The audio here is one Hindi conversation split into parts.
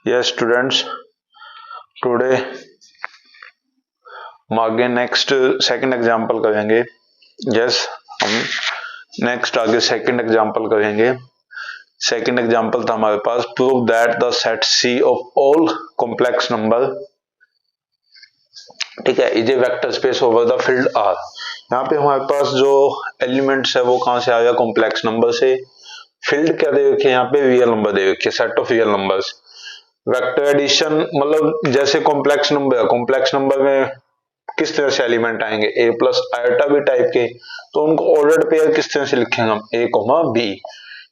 Yes students, today हम आगे नेक्स्ट सेकंड एग्जांपल करेंगे। यस हम नेक्स्ट आगे सेकंड एग्जांपल करेंगे। सेकंड एग्जांपल था हमारे पास, prove that the set C of all complex number, ठीक है, is a vector space over the field R. यहाँ पे हमारे पास जो एलिमेंट्स है वो कहाँ से आ गया, कॉम्प्लेक्स नंबर से। फील्ड क्या दे रखी है यहाँ पे, रियल नंबर दे रखी है, set of real numbers. Vector addition मतलब जैसे कॉम्प्लेक्स नंबर है, कॉम्प्लेक्स नंबर में किस तरह से एलिमेंट आएंगे, a plus iota b type के, तो उनको ऑर्डर्ड पेयर किस तरह से लिखेंगे हम, ए कोमा बी।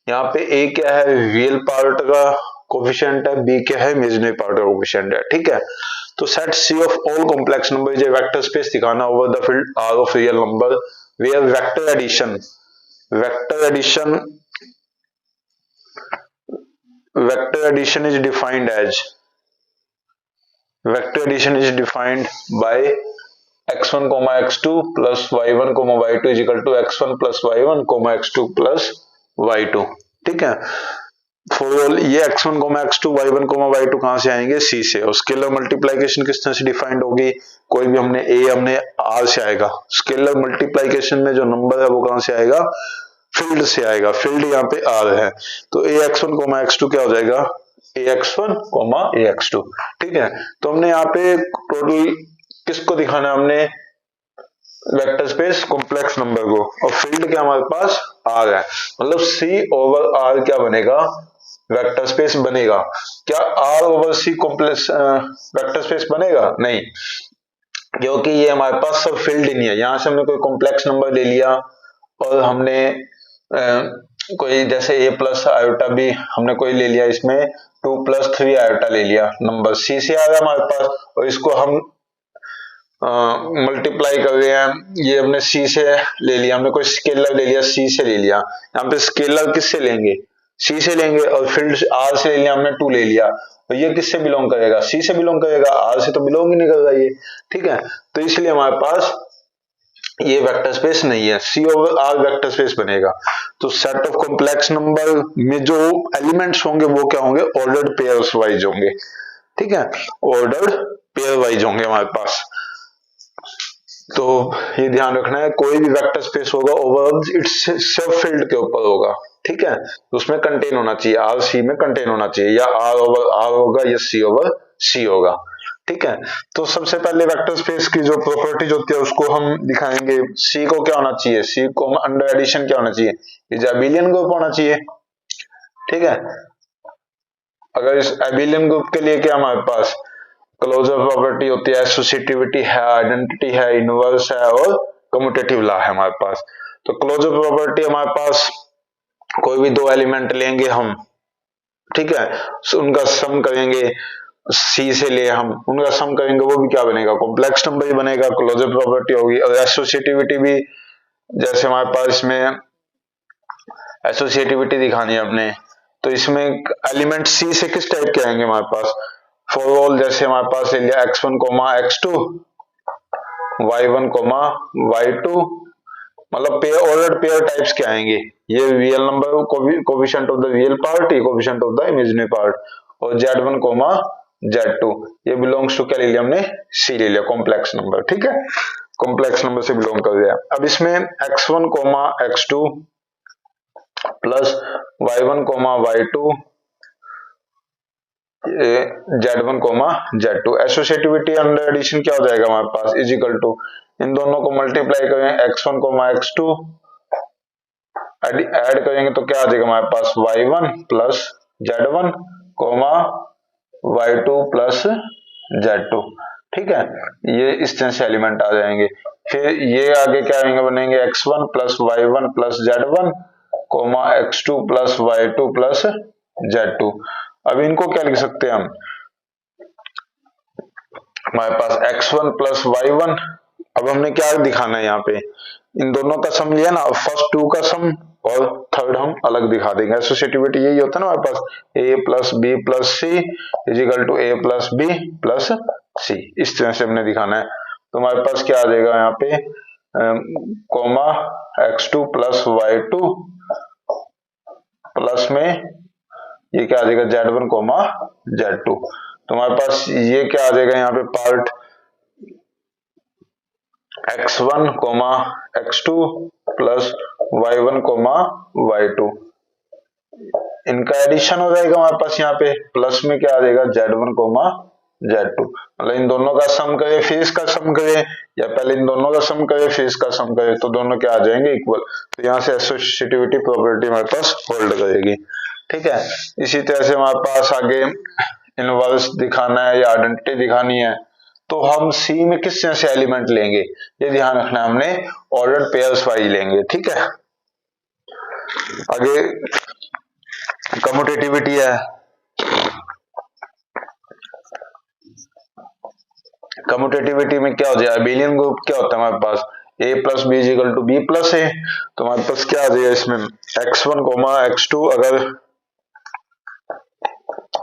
यहाँ पे ए क्या है, रियल पार्ट का कोफिशिएंट है, बी क्या है, इमेजिनरी पार्ट का कोफिशिएंट है, ठीक है। तो set C of all complex number is a vector space दिखाना over the field R of real number where vector addition is defined as vector addition is defined by x1 x2 plus y1 y2 is equal to x1 plus y1 x2 plus y2, ठीक है। फॉर ऑल ये x1 x2 y1 y2 कहां से आएंगे, c से। और स्केलर मल्टीप्लिकेशन किस तरह से डिफाइंड होगी, कोई भी हमने a हमने r से आएगा। स्केलर मल्टीप्लिकेशन में जो नंबर है वो कहां से आएगा, फील्ड से आएगा। फील्ड यहाँ पे r है, तो ax1 x2 क्या हो जाएगा, ax1 ax2, ठीक है। तो हमने यहाँ पे टोटल किसको दिखाना है, हमने वेक्टर स्पेस कॉम्प्लेक्स नंबर को, और फील्ड क्या हमारे पास r है, मतलब c ओवर r क्या बनेगा, वेक्टर स्पेस बनेगा। क्या r over c complex vector space बनेगा, नहीं, क्योंकि ये हमारे पास सब फील्ड ही नहीं है। यहां से हमने कोई कॉम्प्लेक्स नंबर ले लिया और हमने कोई जैसे a प्लस आयोटा भी हमने कोई ले लिया, इसमें 2 प्लस 3 आयोटा ले लिया, नंबर c से आ गया हमारे पास, और इसको हम मल्टीप्लाई कर रहे हैं, ये हमने c से ले लिया, हमने कोई स्केलर ले लिया, c से ले लिया। यहाँ पे स्केलर किससे लेंगे, c से लेंगे, और फील्ड r से ले लिया हमने, 2 ले लिया, और ये किससे बिलोंग करेगा, c से बिलोंग करेगा, r से तो बिलोंग ही नहीं कर रहा ये, ठीक है। तो इसलिए हमारे पास ये वेक्टर स्पेस नहीं है, c over r vector space बनेगा। तो सेट ऑफ कॉम्प्लेक्स नंबर में जो एलिमेंट्स होंगे वो क्या होंगे, ऑर्डर्ड पेयर्स वाइज होंगे, ठीक है, ऑर्डर्ड पेयर वाइज होंगे हमारे पास। तो ये ध्यान रखना है, कोई भी वेक्टर स्पेस होगा ओवरऑल इट्स सब फील्ड के ऊपर होगा, ठीक है, उसमें कंटेन होना चाहिए, आर सी में कंटेन होना चाहिए, या आर ओवर आर होगा या सी ओवर सी होगा, ठीक है। तो सबसे पहले वेक्टर स्पेस की जो प्रॉपर्टीज होती है उसको हम दिखाएंगे। सी को क्या होना चाहिए, सी को अंडर एडिशन क्या होना चाहिए, इज एबिलियन ग्रुप होना चाहिए, ठीक है। अगर इस एबिलियन ग्रुप के लिए क्या हमारे पास क्लोजर प्रॉपर्टी होती है, एसोसिएटिविटी है, आइडेंटिटी है, इनवर्स है और कम्यूटेटिव लॉ है हमारे पास। तो क्लोजर प्रॉपर्टी हमारे पास कोई भी दो एलिमेंट लेंगे हम, ठीक है, उनका सम करेंगे, सी से ले हम उनका सम करेंगे, वो भी क्या बनेगा, कॉम्प्लेक्स नंबर ही बनेगा, क्लोजर प्रॉपर्टी होगी। और एसोसिएटिविटी भी जैसे हमारे पास इसमें एसोसिएटिविटी दिखानी है अपने, तो इसमें एलिमेंट सी से किस टाइप के आएंगे हमारे पास, फॉर ऑल जैसे हमारे पास ले लिया x1 x2 y1 y2, मतलब पेयर ऑर्डर्ड पेयर टाइप्स के आएंगे। ये real number coefficient of the real part, ये coefficient of the imaginary part, और z1 z2 ये बिलोंग्स टू क्या ले लिया हमने, c ले लिया, कॉम्प्लेक्स नंबर, ठीक है, कॉम्प्लेक्स नंबर से बिलोंग कर गया। अब इसमें x1 x2 plus y1 y2 z1 z2, associativity under addition क्या हो जाएगा हमारे पास, इज इक्वल टू, इन दोनों को मल्टीप्लाई करें, x1 x2 ऐड करेंगे तो क्या आ जाएगा हमारे पास, y1 plus z1 y2 plus z2, ठीक है। ये इस तरह से एलिमेंट आ जाएंगे। फिर ये आगे क्या बनेंगे, x1 plus y1 plus z1 x2 plus y2 plus z2। अब इनको क्या लिख सकते हैं हम, हमारे पास x1 प्लस y1, अब हमने क्या दिखाना है यहाँ पे, इन दोनों का सम लिया ना, फर्स्ट टू का सम और थर्ड हम अलग दिखा देंगे। एसोसिएटिविटी यही होता है ना हमारे पास, a plus B plus C is equal to a plus B plus C, इस तरह से हमने दिखाना है। तो हमारे पास क्या आ जाएगा यहाँ पे, coma x2 plus y2 plus में ये क्या आ जाएगा Z1 कोमा Z2। तो हमारे पास ये क्या आ जाएगा यहाँ पे part x1 comma x2 plus y1 comma y2, इनका एडिशन हो जाएगा हमारे पास यहाँ पे, प्लस में क्या आ जाएगा Z1 कोमा Z2। मतलब इन दोनों का सम करें फिर इसका सम करें, या पहले इन दोनों का सम करें फिर इसका सम करें, तो दोनों क्या आ जाएंगे इक्वल। तो यहाँ से एसोसिएटिविटी प्रॉपर्टी हमारे पास होल्ड करेगी। ठीक है, इसी तरह से हमारे पास आगे इनवर्स दिखाना है या आइडेंटिटी दिखानी है, तो हम सी में किस तरह से एलिमेंट लेंगे ये ध्यान रखना, हमने ऑर्डर पेयर्स वाइज लेंगे। ठीक है, आगे कम्यूटेटिविटी है। कम्यूटेटिविटी में क्या हो जाएगा, अबेलियन ग्रुप क्या होता है हमारे पास a plus B is equal to B plus A, तो हमारे पास क्या आ जाएगा इसमें x1 कोमा x2 अगर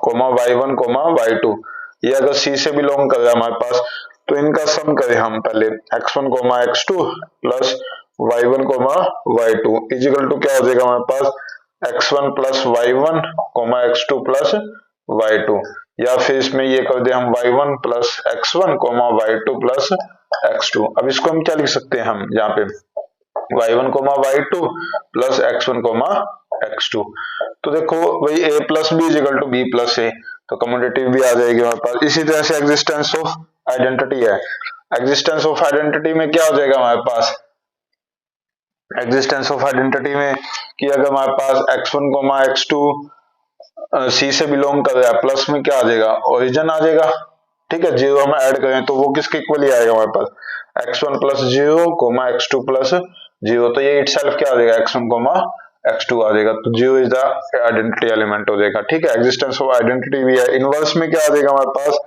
कोमा y1 कोमा y2, ये अगर C से बिलोंग कर रहा है हमारे पास, तो इनका सम करें हम पहले x1 comma x2 plus y1 comma y2 is equal to क्या हो जाएगा हमारे पास x1 plus y1 coma x2 plus y2, या फिर इसमें ये कर दे हम y1 plus x1 coma y2 plus x2। अब इसको हम क्या लिख सकते हैं, हम यहाँ पे y1 comma y2 plus x1 comma x2। तो देखो वही a plus B is equal to B plus A, तो कम्यूटेटिव भी आ जाएगी हमारे पास। इसी तरह से एग्जिस्टेंस ऑफ आइडेंटिटी है। एग्जिस्टेंस ऑफ आइडेंटिटी में क्या हो जाएगा हमारे पास, एग्जिस्टेंस ऑफ आइडेंटिटी में कि अगर हमारे पास x1 कोमा x2 C से बिलोंग कर रहा है, प्लस में क्या आ जाएगा ओरिजिन आ जाएगा। ठीक है, जीरो हम ऐड करें तो वो किसके इक्वल ही आएगा हमारे पास x1 plus zero comma x2 plus zero, तो ये इटसेल्फ क्या आ जाएगा x1 कोमा x2 आ जाएगा, तो zero is the identity element हो जाएगा। ठीक है, एग्जिस्टेंस ऑफ आइडेंटिटी भी है। इनवर्स में क्या आ जाएगा हमारे पास,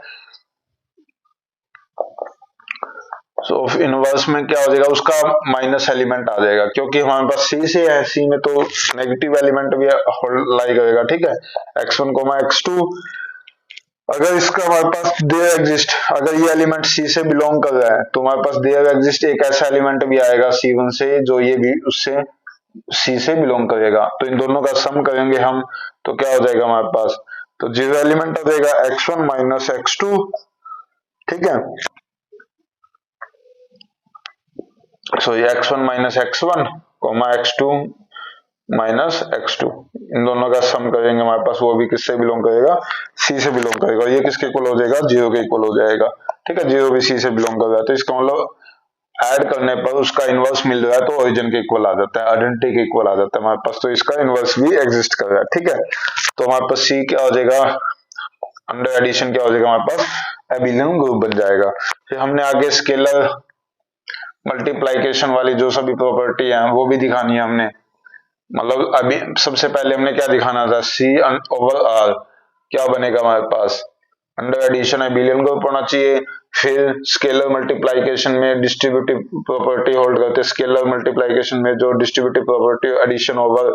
सो इनवर्स में क्या हो जाएगा उसका माइनस एलिमेंट आ जाएगा, क्योंकि हमारे पास सी से है, सी में तो नेगेटिव एलिमेंट भी लाई करेगा। ठीक है, x1 कोमा x2 अगर इसका हमारे पास देयर एग्जिस्ट, अगर ये एलिमेंट सी से बिलोंग कर रहा है तो हमारे पास देयर एग्जिस्ट एक ऐसा एलिमेंट भी आएगा C1 से जो ये भी उससे सी से बिलोंग करेगा, तो इन दोनों का सम करेंगे हम तो क्या हो जाएगा हमारे पास, तो जीरो एलिमेंट आ जाएगा x1 माइनस x2। ठीक है, सो ये x1 minus x1 comma x2 minus x2, इन दोनों का सम करेंगे हमारे पास, वो भी किससे बिलोंग करेगा C से बिलोंग करेगा, और ये किसके इक्वल हो जाएगा जीरो के इक्वल हो जाएगा। ठीक है, जीरो भी C से बिलोंग कर रहा है, तो इसका मतलब ऐड करने पर उसका इनवर्स मिल रहा है तो ओरिजिन के इक्वल आ जाता है, आइडेंटिटी के इक्वल आ जाता है हमारे पास, तो इसका इनवर्स भी एग्जिस्ट कर रहा है। ठीक है, तो हमारे पास C क्या हो जाएगा, अंडर एडिशन क्या हो जाएगा हमारे पास एबिलियन ग्रुप बन जाएगा। फिर हमने आगे स्केलर मल्टीप्लाइकेशन वाली जो सभी प्रॉपर्टी है वो भी दिखानी है हमने। मतलब अभी सबसे पहले हमने क्या दिखाना था, C ओवर R क्या बनेगा हमारे पास अंडर एडिशन एबिलियन ग्रुप होना चाहिए। फिर स्केलर मल्टीप्लाइकेशन में डिस्ट्रीब्यूटिव प्रॉपर्टी होल्ड करते हैं, स्केलर मल्टीप्लाइकेशन में जो distributive property addition over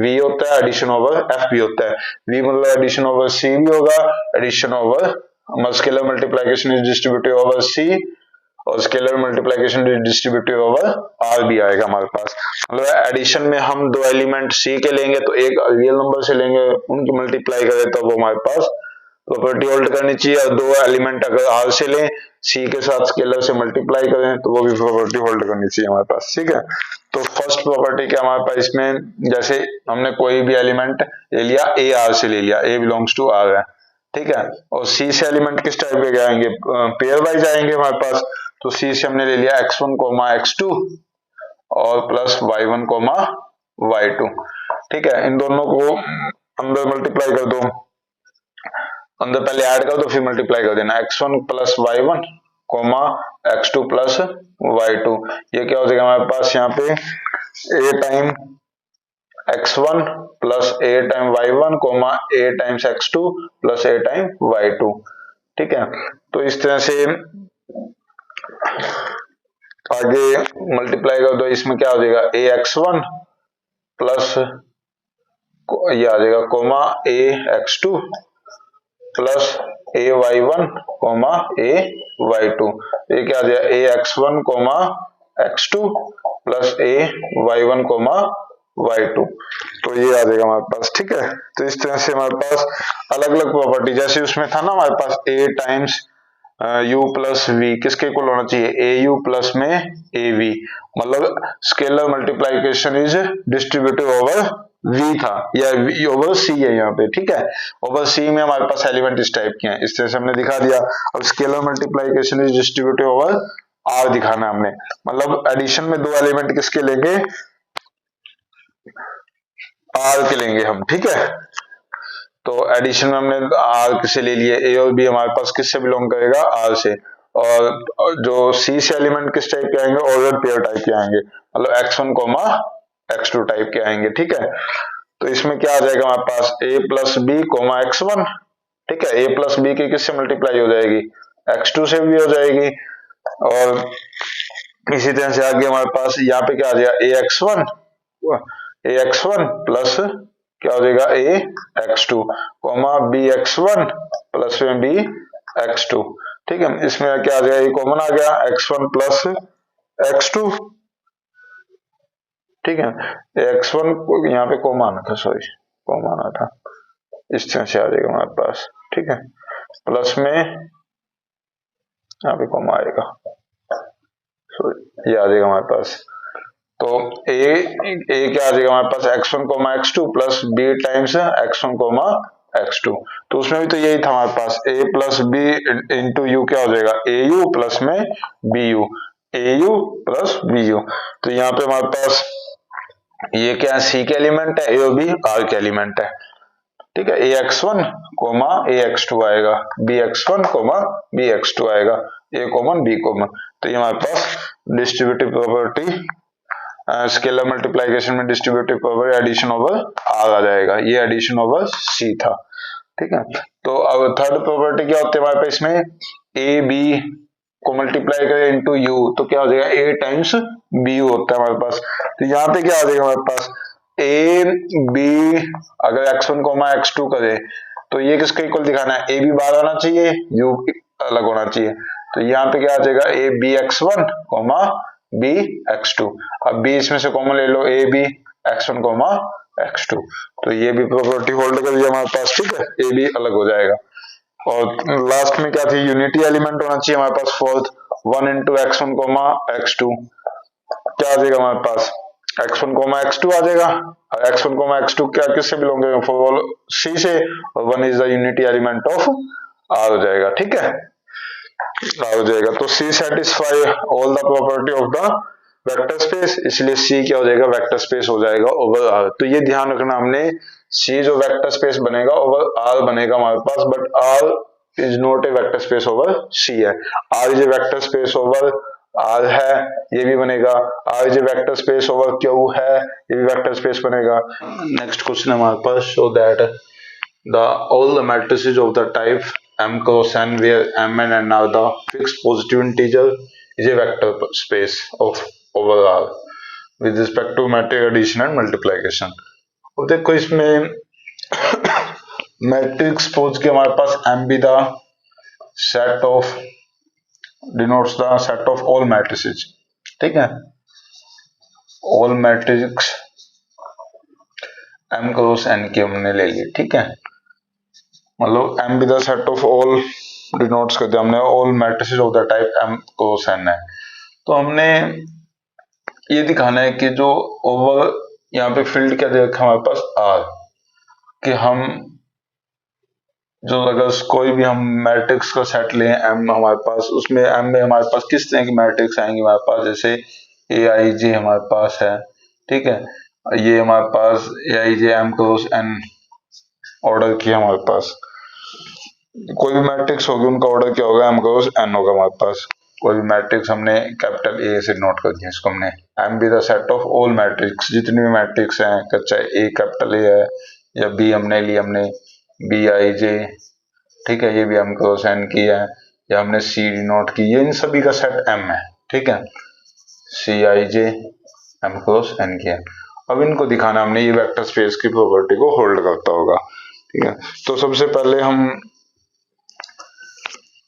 V होता है, एडिशन ओवर F भी होता है। V मतलब एडिशन ओवर C भी होगा, addition over scalar multiplication is distributive over C और scalar multiplication distributive over R भी आएगा हमारे पास। मतलब एडिशन में हम दो एलिमेंट C के लेंगे तो एक रियल नंबर से लेंगे, उनकी मल्टीप्लाई करें तो वो हमारे पास प्रॉपर्टी होल्ड करनी चाहिए, और दो एलिमेंट अगर R से लें C के साथ स्केलर से मल्टीप्लाई करें तो वो भी प्रॉपर्टी होल्ड करनी चाहिए हमारे पास। ठीक है, तो फर्स्ट प्रॉपर्टी क्या हमारे पास इसमें, जैसे हमने कोई भी एलिमेंट ले लिया A R से ले लिया, A बिलोंग्स टू R है। ठीक है, और C से एलिमेंट किस टाइप के आएंगे, पेयर वाइज आएंगे हमारे पास, तो C से हमने ले लिया x1 कोमा x2 और प्लस y1 कोमा y2। ठीक है, इन दोनों को अंदर मल्टीप्लाई कर दो, अंदर पहले ऐड कर दो फिर मल्टीप्लाई कर देना, x1 plus y1 coma x2 plus y2, ये क्या हो जाएगा हमारे पास यहाँ पे a time x1 plus a time y1 comma a times x2 plus a time y2। ठीक है, तो इस तरह से आगे मल्टीप्लाई कर दो, इसमें क्या हो जाएगा ax1 प्लस ये आ जाएगा coma ax2 plus ay1 coma ay2, ये क्या आ जाएगा ax1 coma x2 plus ay1 coma y2। तो ये आ जाएगा हमारे पास, ठीक है। तो इस तरह से हमारे पास अलग अलग प्रॉपर्टी, जैसे उसमें था ना हमारे पास a times u plus v किसके इक्वल होना चाहिए, ए यू प्लस में ए वी, मतलब scalar multiplication is distributive over v था, या ओवर c है यहाँ पे, ठीक है। ओवर c में हमारे पास एलिमेंट इस टाइप के हैं, इस तरह से हमने दिखा दिया। अब scalar multiplication is distributive over r दिखाना हमने, मतलब एडिशन में दो एलिमेंट किसके लेंगे, r के लेंगे हम, ठीक है। तो एडिशन में हमने r से ले लिए, a और b हमारे पास किससे बिलोंग करेगा, r से, और जो c से एलिमेंट किस टाइप के आएंगे, ऑर्डर पेयर टाइप के आएंगे, मतलब x1 कोमा x2 टाइप के आएंगे, ठीक है। तो इसमें क्या आ जाएगा हमारे पास a plus b comma x1, ठीक है। a प्लस बी की किससे मल्टीप्लाई हो जाएगी, x2 से भी हो जाएगी, और इसी तरह से आगे हमारे पास यहाँ पे क्या आ जाएगा, ax1 प्लस क्या हो जाएगा, ax2 कोमा bx1 प्लस में bx2, ठीक है। इसमें क्या आ जाएगा, ये कॉमन आ गया, x1 प्लस x2, ठीक है। x1 यहाँ पे कॉमन आना था, सॉरी कॉमन आना था, इस तरह से आ जाएगा हमारे पास, ठीक है। प्लस में यहाँ पे कॉमन आएगा, सॉरी ये आ जाएगा हमारे पास। तो ए क्या आ जाएगा हमारे पास, x1 comma x2 plus b times x1 comma x2, तो उसमें भी तो यही था हमारे पास, a plus B into u क्या हो जाएगा, ए यू प्लस में b u, a u plus b u. तो यहाँ पे हमारे पास ये क्या है, c के एलिमेंट है, a और b r के एलिमेंट है, ठीक है। ax1 कोमा ax2 आएगा, bx1 कोमा bx2 आएगा, a कॉमन b कॉमन। तो ये हमारे पास डिस्ट्रीब्यूटिव प्रॉपर्टी, स्केलर मल्टीप्लिकेशन में distributive power addition over R आ जाएगा, ये एडिशन ओवर सी था, ठीक है। तो अब थर्ड प्रॉपर्टी क्या होती है हमारे पास, इसमें ए बी को मल्टीप्लाई करें इनटू यू, तो क्या हो जाएगा, ए टाइम्स बी यू होता है हमारे पास। तो यहाँ पे क्या आ जाएगा हमारे पास, ए बी अगर x1 कोमा x2 करे तो ये किसके इक्वल दिखाना है, ए बी बाहर आना चाहिए, यू अलग होना चाहिए। तो यहाँ पे क्या आ जाएगा, A B x1 coma B x2, अब बी इसमें से कॉमन ले लो, A B x1 comma x2, तो ये भी प्रॉपर्टी होल्ड कर दिया हमारे पास, ठीक है, ए बी अलग हो जाएगा। और लास्ट में क्या थी, यूनिटी एलिमेंट होना चाहिए हमारे पास, fourth 1 into x1 comma x2, क्या आ जाएगा हमारे पास, x1 कोमा x2 आ जाएगा, और x1 कोमा x2 क्या किससे बिलोंग करेगा, फॉर c से, और 1 is the unity element of r हो जाएगा, ठीक है, r हो जाएगा। तो c satisfy all the property of the vector space, इसलिए c क्या हो जाएगा, वेक्टर स्पेस हो जाएगा ओवर r। तो ये ध्यान रखना हमने, c जो वेक्टर स्पेस बनेगा ओवर r बनेगा हमारे पास, but r is not a vector space over c है, r is a vector space over r है, ये भी बनेगा, r is a vector space over q है, ये भी वेक्टर स्पेस बनेगा। नेक्स्ट क्वेश्चन हमारे पास, show that the all the matrices of the type m cross n where m and n are the fixed positive integer is a vector space of over R with respect to matrix addition and multiplication। अब देखो इसमें मैट्रिक्स सपोज कि हमारे पास m be the set of denotes the set of all matrices, ठीक है, all matrix m cross n की हमने ले ली, ठीक है, मतलब m be the set of all denotes करते हमने all matrices of the type m cross n है। तो हमने ये दिखाना है कि जो ओवर यहाँ पे फील्ड क्या दे रखा है हमारे पास r, कि हम जो अगर कोई भी हम मैट्रिक्स का सेट लें m हमारे पास, उसमें m में हमारे पास किस तरह की मैट्रिक्स आएंगी हमारे पास, जैसे ए आई जे हमारे पास है, ठीक है, ये हमारे पास ए आई जे m क्रॉस n ऑर्डर की हमारे पास, कोई भी मैट्रिक्स होगी उनका ऑर्डर क्या होगा, m क्रॉस n होगा हमारे पास। कोई भी मैट्रिक्स हमने कैपिटल ए से नोट कर दिया, इसको हमने m be the set of all matrix, जितने भी मैट्रिक्स हैं, चाहे ए कैपिटल ए है या बी हमने ली, हमने बी आई जे, ठीक है, ये भी m क्रॉस n की है, या हमने सी नोट की, ये इन सभी का सेट m है, ठीक है, सी i J m cross n की है। अब इनको दिखाना हमने, ये वेक्टर स्पेस की प्रॉपर्टी को होल्ड करता होगा, ठीक है। तो सबसे पहले हम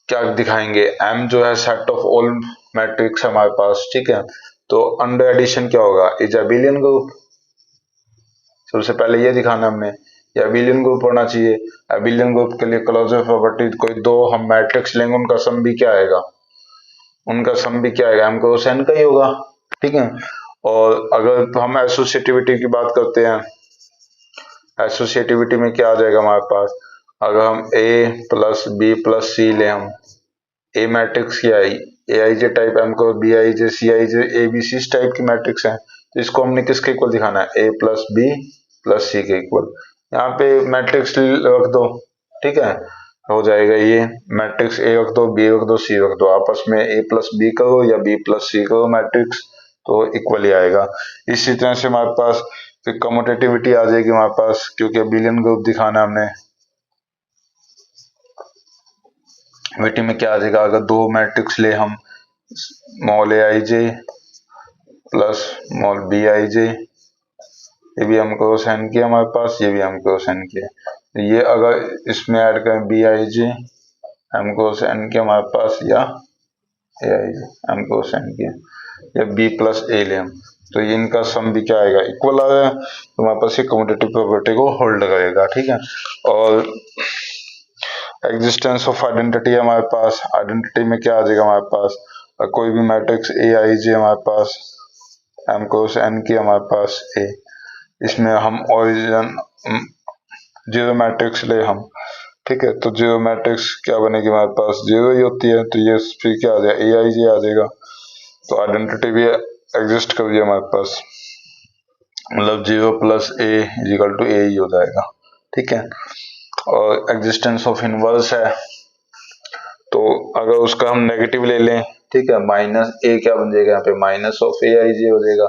क्या दिखाएंगे, m जो है सेट ऑफ ऑल मैट्रिक्स हमारे पास, ठीक है, तो अंडर एडिशन क्या होगा, इज अ बिलियन ग्रुप, सबसे पहले ये दिखाना हमने, ये अबिलियन ग्रुप होना चाहिए। अबिलियन ग्रुप के लिए क्लोजर प्रॉपर्टी, कोई दो हम मैट्रिक्स लेंगे, उनका सम भी क्या आएगा, उनका सम भी क्या आएगा, m क्रॉस n का ही होगा, ठीक है। और अगर हम एसोसिएटिविटी की बात करते हैं, एसोसिएटिविटी में क्या आ जाएगा हमारे पास, अगर हम a plus B plus c ले, हम ए मैट्रिक्स की i a I j type, m को b I j c i j a b c type की मैट्रिक्स है, तो इसको हमने किसके इक्वल दिखाना है, a plus B plus c के इक्वल। यहाँ पे मैट्रिक्स रख दो, ठीक है, हो जाएगा ये मैट्रिक्स a रख दो, b रख दो, c रख दो, आपस में a प्लस बी करो या b प्लस सी करो मैट्रिक्स, तो इक्वल ही आएगा। इसी तरह से हमारे पास फिर कम्यूटेटिविटी आ जाएगी हमारे पास, क्योंकि अबिलियन ग्रुप दिखाना हमने। विटी में क्या आ जाएगा, अगर दो मैट्रिक्स ले हम, small A I J plus small B I J, ये भी हम क्रॉस एन किया हमारे पास, ये भी हम क्रॉस एन किया, ये अगर इसमें ऐड करें बी आई जे एम क्रॉस एन किया हमारे पास, या a I j m cross n किया, या बी प्लस ए ले हम, तो ये इनका सम भी क्या आएगा, इक्वल आएगा, तो हमारे पास ये कम्यूटेटिव प्रॉपर्टी को होल्ड करेगा, ठीक है। और एग्जिस्टेंस ऑफ आइडेंटिटी है हमारे पास, आइडेंटिटी में क्या आ जाएगा हमारे पास, कोई भी मैट्रिक्स ए आई जे हमारे पास, एम क्रॉस एन की हमारे पास ए, इसमें हम ओरिजिन जीरो मैट्रिक्स ले हम, ठीक है, तो जीरो मैट्रिक्स क्या बनेगी हमारे पास, जीरो ही होती है, तो ये फिर क्या आ जाएगा, ए आई जे आ जाएगा, तो आइडेंटिटी भी एग्जिस्ट कर रही है हमारे पास, मतलब zero plus A equal to A ही हो जाएगा, ठीक है। और एग्जिस्टेंस ऑफ इनवर्स है, तो अगर उसका हम नेगेटिव ले लें, ठीक है, माइनस ए क्या बन जाएगा यहाँ पे, माइनस ऑफ ए आई जे हो जाएगा,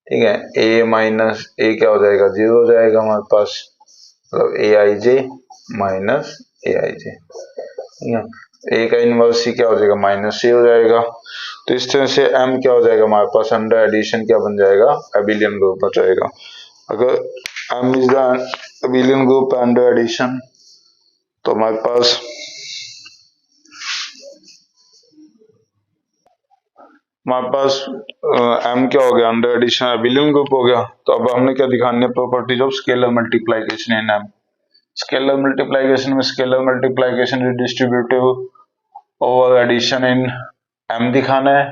ठीक है, ए माइनस ए क्या हो जाएगा, जीरो हो जाएगा हमारे पास, मतलब ए आई जे माइनस ए आई जे, ठीक है। ए का इनवर्स ही क्या हो जाएगा, माइनस ए हो जाएगा। तो इस तरह से m क्या हो जाएगा हमारे पास, अंडर एडिशन क्या बन जाएगा, अबिलियन ग्रुप हो जाएगा। अगर m is the abelian group under addition, तो हमारे पास m क्या हो गया, अंडर एडिशन अबिलियन ग्रुप हो गया। तो अब हमने क्या दिखाने, properties of scalar multiplication in m। Scalar multiplication में scalar multiplication distributive over addition in m दिखाना है,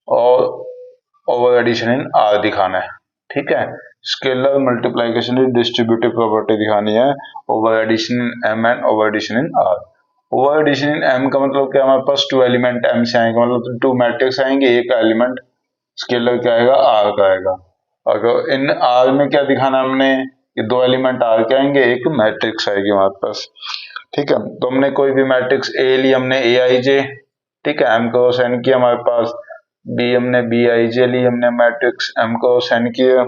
और ओवर एडिशन इन r दिखाना है, ठीक है। स्केलर मल्टीप्लिकेशन डिस्ट्रीब्यूटिव प्रॉपर्टी दिखानी है, over addition in m and over addition in r। Over addition in m का मतलब क्या, हमारे पास टू एलिमेंट m से आएंगे, मतलब टू मैट्रिक्स आएंगे, एक एलिमेंट स्केलर क्या आएगा, r का आएगा। अगर इन r में क्या दिखाना हमने, कि दो एलिमेंट r के आएंगे, एक मैट्रिक्स आएगी हमारे पास, ठीक है। तो हमने कोई भी मैट्रिक्स a ली हमने ए आई जे, ठीक है, m क्रॉस n की हमारे पास, b हमने बी आई जे ली हमने मैट्रिक्स m क्रॉस n की है,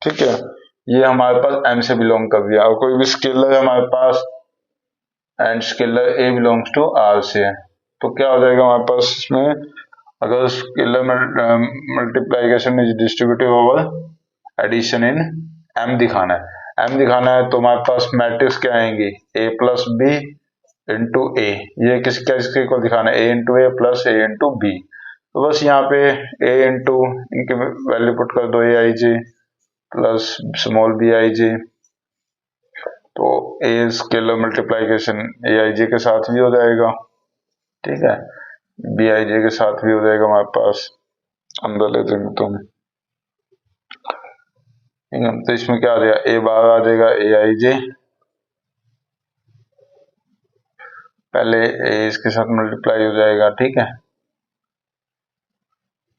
ठीक है, ये हमारे पास m से बिलोंग कर दिया। और कोई भी स्केलर है हमारे पास, and scalar a belongs to r से है, तो क्या हो जाएगा हमारे पास इसमें, अगर scalar multiplication is distributive over addition in m दिखाना है, तो हमारे पास मैट्रिक्स क्या आएंगी, a प्लस बी इंटू ए, ये किसके इक्वल दिखाना है, a into A plus A into b. तो बस यहाँ पे a इंटू इनकी वैल्यू पुट कर दो, a I J plus small B I j, तो a scalar multiplication a I j के साथ भी हो जाएगा, ठीक है, बी आई जे के साथ भी हो जाएगा हमारे पास, अंदर ले देंगे तो ठीक है। तो इसमें क्या आ जाएगा, a बार आ जाएगा ए आई जे, पहले a इसके साथ मल्टीप्लाई हो जाएगा, ठीक है,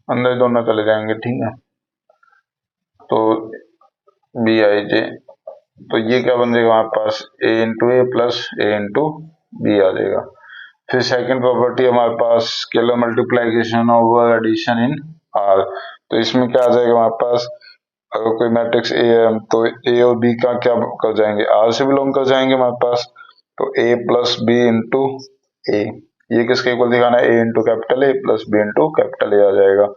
अंदर दोनों चले जाएंगे, ठीक है, तो बी आई जे, तो ये क्या बन जाएगा हमारे पास, a into A plus A into B आ जाएगा। फिर सेकंड प्रॉपर्टी हमारे पास scalar multiplication over addition in r, तो इसमें क्या आ जाएगा हमारे पास, अगर कोई मैट्रिक्स a है तो a और b का क्या कर जाएंगे, r से बिलोंग कर जाएंगे हमारे पास, तो a प्लस बी इंटू ए, ये किसके इक्वल दिखाना है, a into capital A plus B into capital A आ जाएगा।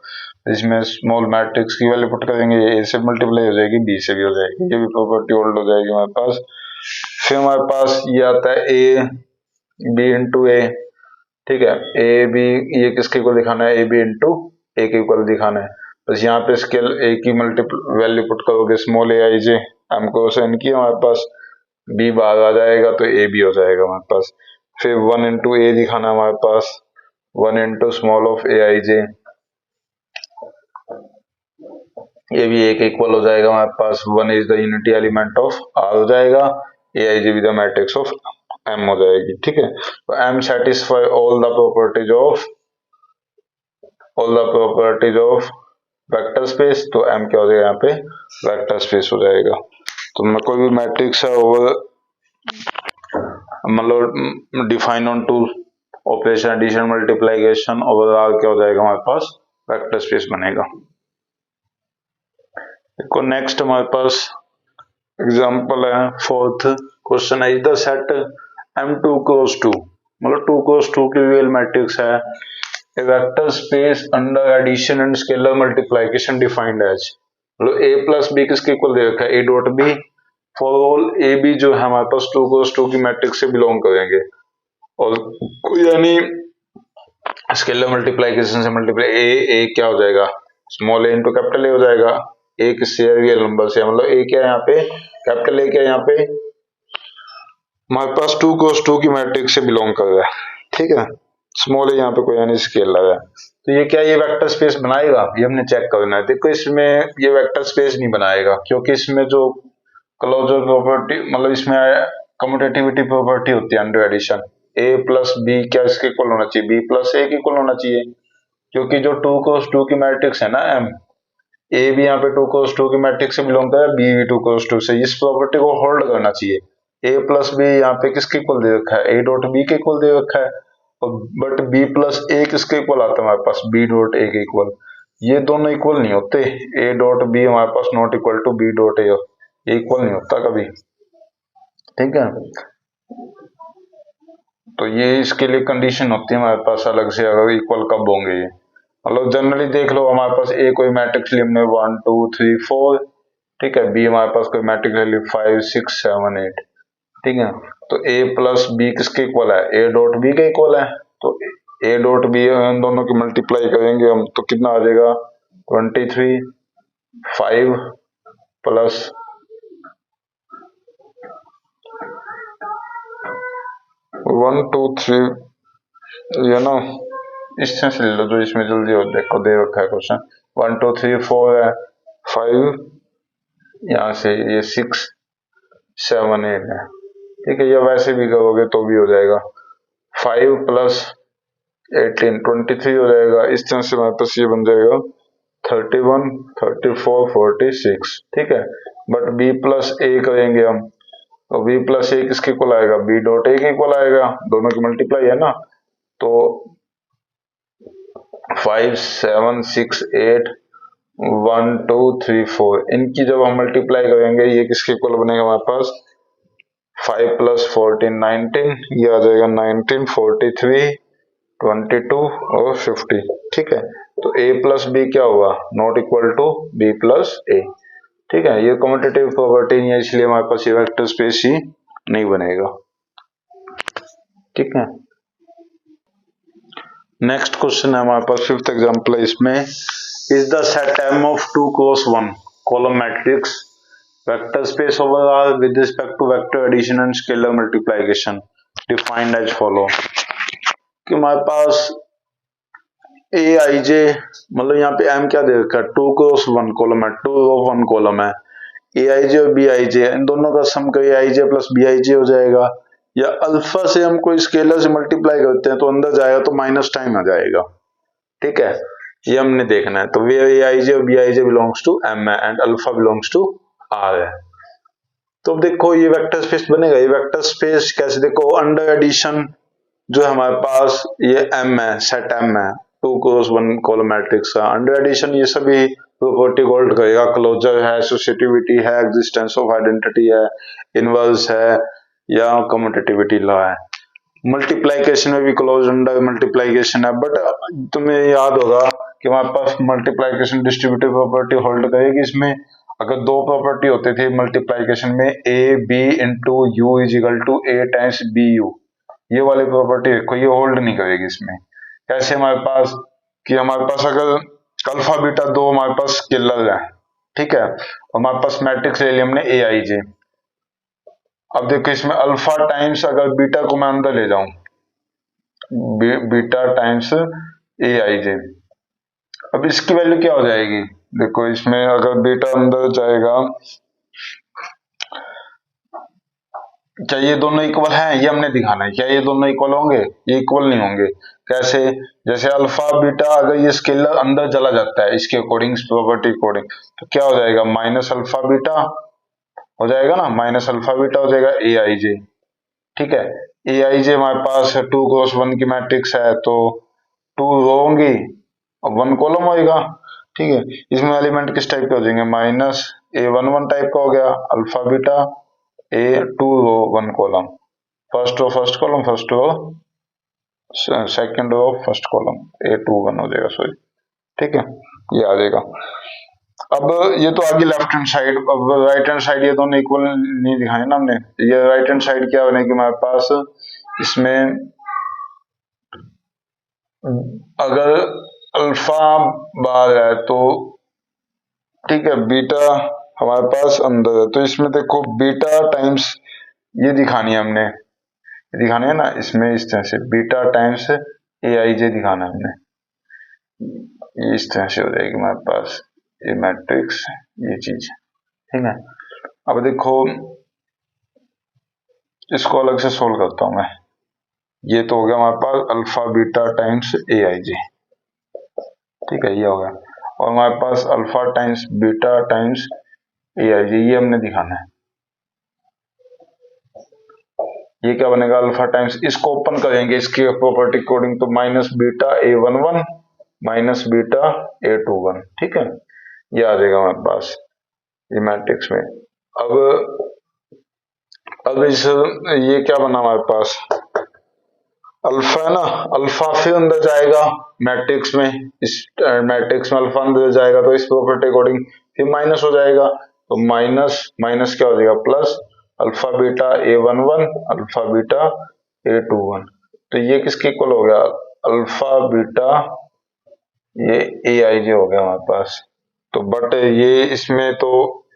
इसमें स्मॉल मैट्रिक्स की वैल्यू पुट करेंगे, a से मल्टीप्लाई हो जाएगी, b से भी हो जाएगी, ये भी प्रॉपर्टी होल्ड हो जाएगी हमारे पास। फिर हमारे पास ये आता है a b इंटू ए, ठीक है, ए बी, ये किसके इक्वल दिखाना है, ए बी इंटू ए के इक्वल दिखाना है, बस यहाँ पे स्केल ए की मल्टीपल वैल्यू पुट करोगे, small A I j, M को सेंड किया हमारे पास, बी बाहर आ जाएगा तो ए बी हो जाएगा हमारे पास। फिर 1 इंटू ए दिखाना हमारे पास, 1 into small of A I J, ये भी एक इक्वल हो जाएगा हमारे पास, 1 is the unity element of R हो जाएगा, A I J with the matrix of M हो जाएगी। ठीक है, तो M satisfy all the properties of vector space, तो एम क्या हो जाएगा यहाँ पे, वेक्टर स्पेस हो जाएगा। तो मैं कोई भी मैट्रिक्स है ओवर मतलब define on two operation addition multiplication overall क्या हो जाएगा हमारे पास, वेक्टर स्पेस बनेगा। देखो नेक्स्ट हमारे पास एग्जांपल है, फोर्थ क्वेश्चन है, द सेट M2 क्रॉस 2, मतलब 2 क्रॉस 2 की रियल मैट्रिक्स है, a vector space under addition and scalar multiplication defined as, मतलब a प्लस बी किसके इक्वल दे रखा है, a dot b, for all a b जो है हमारे पास 2 क्रॉस 2 की मैट्रिक्स से बिलोंग करेंगे, और यानी स्केलर मल्टीप्लिकेशन से मल्टीप्लाई ए क्या हो जाएगा, स्मॉल ए इंटू कैपिटल ए हो जाएगा, ए किससे रियल नंबर से, मतलब ए क्या है यहाँ पे, कैपिटल ए क्या है यहाँ पे, हमारे पास 2 क्रॉस 2 की मैट्रिक्स से बिलोंग कर रहा है। ठीक है, स्मॉल है यहाँ पे कोई यानी स्केलर है, तो ये क्या, ये वेक्टर स्पेस बनाएगा, ये हमने चेक करना है। देखो इसमें ये वेक्टर स्पेस नहीं बनाएगा, क्योंकि इसमें जो क्लोजर प्रॉपर्टी मतलब इसमें कम्यूटेटिविटी प्रॉपर्टी होती है अंडर एडिशन, ए प्लस बी क्या इसके इक्वल होना चाहिए, बी प्लस ए के इक्वल होना चाहिए, क्योंकि जो 2 क्रॉस 2 की मैट्रिक्स है ना एम, ए भी यहाँ पे 2 क्रॉस 2 की मैट्रिक्स से बिलोंग कर रहा है, बी भी 2 क्रॉस 2 से, इस प्रॉपर्टी को होल्ड करना चाहिए। ए प्लस बी यहाँ पे किसके इक्वल दे रखा है, ए डॉट बी के इक्वल दे रखा है, बट बी प्लस ए किसके इक्वल आता है हमारे पास, बी डॉट ए के इक्वल, ये दोनों इक्वल नहीं होते, ए डॉट बी हमारे पास not equal to B dot A, equal नहीं होता कभी। ठीक है, तो ये इसके लिए कंडीशन होती है हमारे पास अलग से, अगर इक्वल कब होंगे ये, मतलब जनरली देख लो हमारे पास ए कोई मैट्रिक्स ली हमने 1 2 3 4, ठीक है, बी हमारे पास कोई मैट्रिक्स ली 5 6 7 8, ठीक है, तो a प्लस बी किसके इक्वल है, a डॉट बी के इक्वल है, तो a डॉट बी इन दोनों की मल्टीप्लाई करेंगे हम तो कितना आ जाएगा, 23 5 प्लस 1 2 3, ये ना इससे से ले लो जो इसमें जल्दी हो, देखो दे रखा है क्वेश्चन, 1 2 3 4 है, 5 यहाँ से ये 6 7 8 है, ठीक है, या वैसे भी करोगे तो भी हो जाएगा, 5 प्लस 18 23 हो जाएगा, इस तरह से हमारे पास ये बन जाएगा 31 34 46, ठीक है, बट b प्लस ए करेंगे हम, तो b प्लस ए किसके इक्वल आएगा, b डॉट ए के इक्वल आएगा, दोनों की मल्टीप्लाई है ना, तो 5 7 6 8 1 2 3 4, इनकी जब हम मल्टीप्लाई करेंगे ये किसके इक्वल बनेगा हमारे पास, 5 प्लस 14 19, ये आ जाएगा 19 43 22 और 50, ठीक है, तो a प्लस बी क्या हुआ, not equal to b plus A, ठीक है, ये कम्यूटेटिव प्रॉपर्टी नहीं है, इसलिए हमारे पास ये वेक्टर स्पेस ही नहीं बनेगा। ठीक है, नेक्स्ट क्वेश्चन है हमारे पास, फिफ्थ एग्जांपल है इसमें, is the set m of 2 cross 1 column matrix vector space over R with respect to vector addition and scalar multiplication defined as follow, कि हमारे पास ए आई जे, मतलब यहाँ पे m क्या दे रखा है, 2 क्रॉस 1 कॉलम है, 2 रो 1 कॉलम है, ए आई जे और बी आई जे, इन दोनों का सम का ए आई जे प्लस बी आई जे हो जाएगा, या अल्फा से हम कोई स्केलर से मल्टीप्लाई करते हैं तो अंदर जाएगा तो माइनस टाइम आ जाएगा, ठीक है, ये हमने देखना है, तो वे ए आई जे और B I J belongs to M है and alpha belongs to R है। तो अब देखो ये वेक्टर स्पेस बनेगा, ये वेक्टर स्पेस कैसे, देखो अंडर एडिशन जो हमारे पास ये एम है, सेट एम है, 2 क्रॉस 1 कॉलम मैट्रिक्स का, अंडर एडिशन ये सभी प्रॉपर्टी होल्ड करेगा, क्लोजर है, एसोसिएटिविटी है, एग्जिस्टेंस ऑफ आइडेंटिटी है, इनवर्स है, या कम्यूटेटिविटी लॉ है, मल्टीप्लिकेशन में भी क्लोज अंडर मल्टीप्लिकेशन है, बट तुम्हें याद होगा कि हमारे पास मल्टीप्लिकेशन डिस्ट्रीब्यूटिव प्रॉपर्टी होल्ड करेगी, इसमें अगर दो प्रॉपर्टी होती थी मल्टीप्लिकेशन में, a b into u is equal to a times b u, ये वाली प्रॉपर्टी देखो ये होल्ड नहीं करेगी इसमें, कैसे हमारे पास कि हमारे पास अगर अल्फा बीटा दो हमारे पास स्केलर है, ठीक है, और हमारे पास मैट्रिक्स ले लिया हमने ए आई जे। अब देखो इसमें अल्फा टाइम्स अगर बीटा को मैं अंदर ले जाऊं, बीटा टाइम्स ए आई जे, अब इसकी वैल्यू क्या हो जाएगी, देखो इसमें अगर बीटा अंदर जाएगा, क्या ये दोनों इक्वल हैं, ये हमने दिखाना है, क्या ये दोनों इक्वल होंगे, ये इक्वल नहीं होंगे। कैसे, जैसे अल्फा बीटा अगर ये स्केलर अंदर चला जाता है इसके अकॉर्डिंग, प्रॉपर्टी अकॉर्डिंग, तो क्या हो जाएगा, माइनस अल्फा बीटा हो जाएगा ना, माइनस अल्फा बीटा हो जाएगा ए आई जे, ठीक है। ए आई जे हमारे पास 2x1 की मैट्रिक्स है, तो 2 रो होंगी और 1 कॉलम होएगा, ठीक है। इसमें एलिमेंट किस टाइप के हो जाएंगे, माइनस A11 टाइप का हो गया alpha beta, A2 row 1 column, first row first column, first row second row first column, A21 हो जाएगा, सॉरी, ठीक है, ये आ जाएगा। अब ये तो आगे लेफ्ट हैंड साइड, अब राइट हैंड साइड ये दोनों इक्वल नहीं दिखाए ना हमने, ये राइट हैंड साइड क्या बनेगी हमारे पास, इसमें अगर अल्फा बार है तो ठीक है, बीटा हमारे पास अंदर है, तो इसमें देखो बीटा टाइम्स ये दिखानी है हमने, दिखाना है ना, इसमें इस तरह से बीटा टाइम्स ए आई जे दिखाना है हमने, ये इस तरह से हो जाएगी हमारे पास ये मैट्रिक्स, ये चीज, ठीक है। अब देखो इसको अलग से सोल्व करता हूं मैं, ये तो हो गया हमारे पास अल्फा बीटा टाइम्स ए आई जे, ठीक है, ये हो गया, और हमारे पास अल्फा टाइम्स बीटा टाइम्स ए आई जे, ये हमने दिखाना है, ये क्या बनेगा अल्फा टाइम्स, इसको ओपन करेंगे इसकी प्रॉपर्टी अकॉर्डिंग, तो minus beta A11 minus beta A21, ठीक है, ये आ जाएगा हमारे पास ये मैट्रिक्स में। अब इस ये क्या बना हमारे पास, अल्फा है ना, अल्फा फिर अंदर जाएगा मैट्रिक्स में, इस मैट्रिक्स में अल्फा अंदर जाएगा तो इस प्रॉपर्टी अकॉर्डिंग फिर माइनस हो जाएगा, तो माइनस माइनस क्या हो जाएगा plus, alpha beta A11 alpha beta A21, तो ये किसके इक्वल हो गया, अल्फा बीटा ये ए आई जे हो गया हमारे पास, तो बट ये इसमें तो